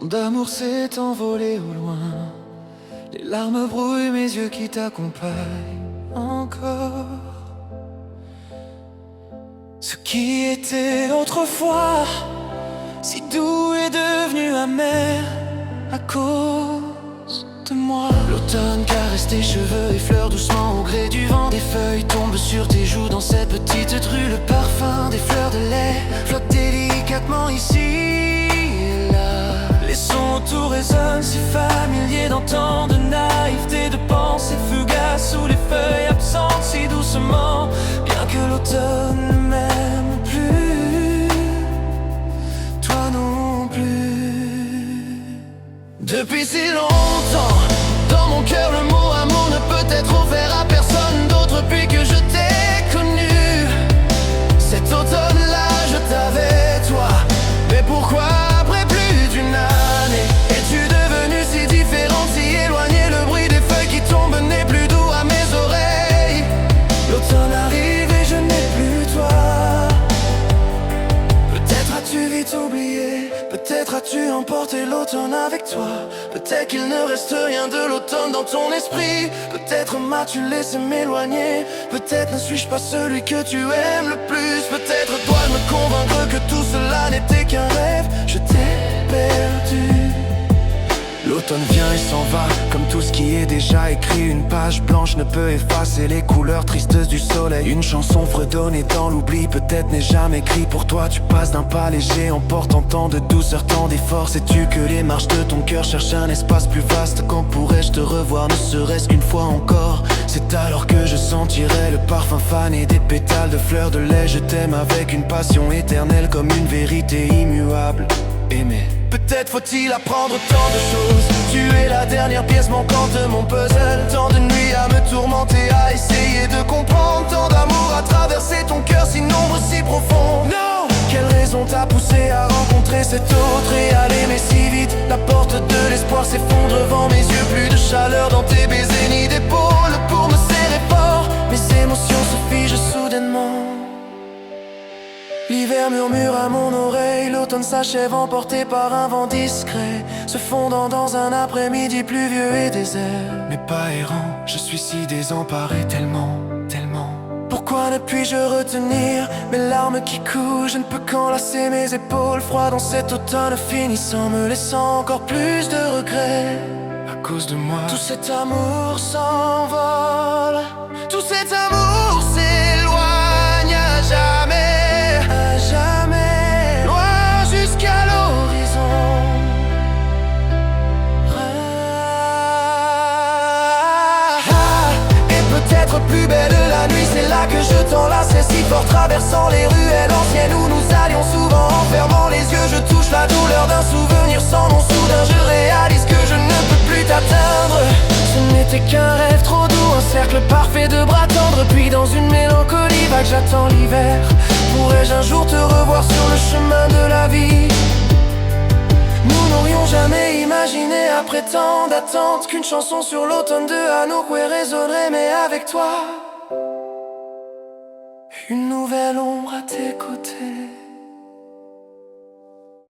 Tant d'amour s'est envolé au loin, les larmes brouillent mes yeux qui t'accompagnent encore. Ce qui était autrefois si doux est devenu amer à cause de moi. L'automne caresse tes cheveux, effleure doucement au gré du vent. Des feuilles tombent sur tes joues dans cette petite rue. Le parfum des fleurs de lait flotte délicatement ici et là. Les sons autour résonnent si familiers dans tant de naïveté, de pensées fugaces sous les feuilles absentes si doucement. Bien que l'automne ne m'aime plus, toi non plus. Depuis si longtemps, dans mon cœur le mot amour ne peut être offert à personne d'autre depuis que je t'ai connu. Cet automne-là je t'avais toi, mais pourquoi après plus d'une année es-tu devenu si différente, si éloignée? Le bruit des feuilles qui tombent n'est plus doux à mes oreilles. L'automne arrive et je n'ai plus toi. Peut-être as-tu vite oublié, peut-être as-tu emporté l'automne avec toi. Peut-être qu'il ne reste rien de l'automne dans ton esprit. Peut-être m'as-tu laissé m'éloigner. Peut-être ne suis-je pas celui que tu aimes le plus. Peut-être dois-je me convaincre que tout cela n'était qu'un rêve. Je t'ai perdu. L'automne vient et s'en va, comme tout ce qui est déjà écrit. Une page blanche ne peut effacer les couleurs tristes du soleil. Une chanson fredonnée dans l'oubli, peut-être n'est jamais écrit pour toi. Tu passes d'un pas léger en portant tant de douceur, tant d'efforts. Sais-tu que les marches de ton cœur cherchent un espace plus vaste? Quand pourrais-je te revoir, ne serait-ce qu'une fois encore? C'est alors que je sentirai le parfum fané des pétales de fleurs de lait. Je t'aime avec une passion éternelle, comme une vérité immuable. Aimer. Peut-être faut-il apprendre tant de choses. Tu es la dernière pièce manquante de mon puzzle. Tant de nuits à me tourmenter, à essayer de comprendre. Tant d'amour à traverser ton cœur si nombreux, si profond. Non! Quelle raison t'a poussé à rencontrer cet autre et à l'aimer si vite? La porte de l'espoir s'effondre devant mes yeux. Plus de chaleur dans tes baisers, ni d'épaule pour me serrer fort. Mes émotions se figent soudainement. L'hiver murmure à mon oreille, l'automne s'achève emporté par un vent discret, se fondant dans un après-midi pluvieux et désert. Mais pas errant, je suis si désemparé tellement, tellement. Pourquoi ne puis-je retenir mes larmes qui coulent? Je ne peux qu'enlacer mes épaules froides dans cet automne finissant, me laissant encore plus de regrets. À cause de moi, tout cet amour s'envole, tout cet amour s'éloigne à jamais. Jamais, loin jusqu'à l'horizon. Et peut-être plus belle la nuit, c'est là que je t'enlaçais si fort, traversant les ruelles anciennes où nous allions souvent. En fermant les yeux, je touche la douleur d'un souvenir sans nom. Soudain, je réalise que je ne peux plus t'atteindre. Ce n'était qu'un rêve trop doux, un cercle parfait de bras tendres. Puis dans une mélancolie vague, j'attends l'hiver. Pourrais-je un jour te revoir sur le chemin de la vie? Nous n'aurions jamais imaginé, après tant d'attentes, qu'une chanson sur l'automne de Hanokwe résonnerait. Mais avec toi, une nouvelle ombre à tes côtés.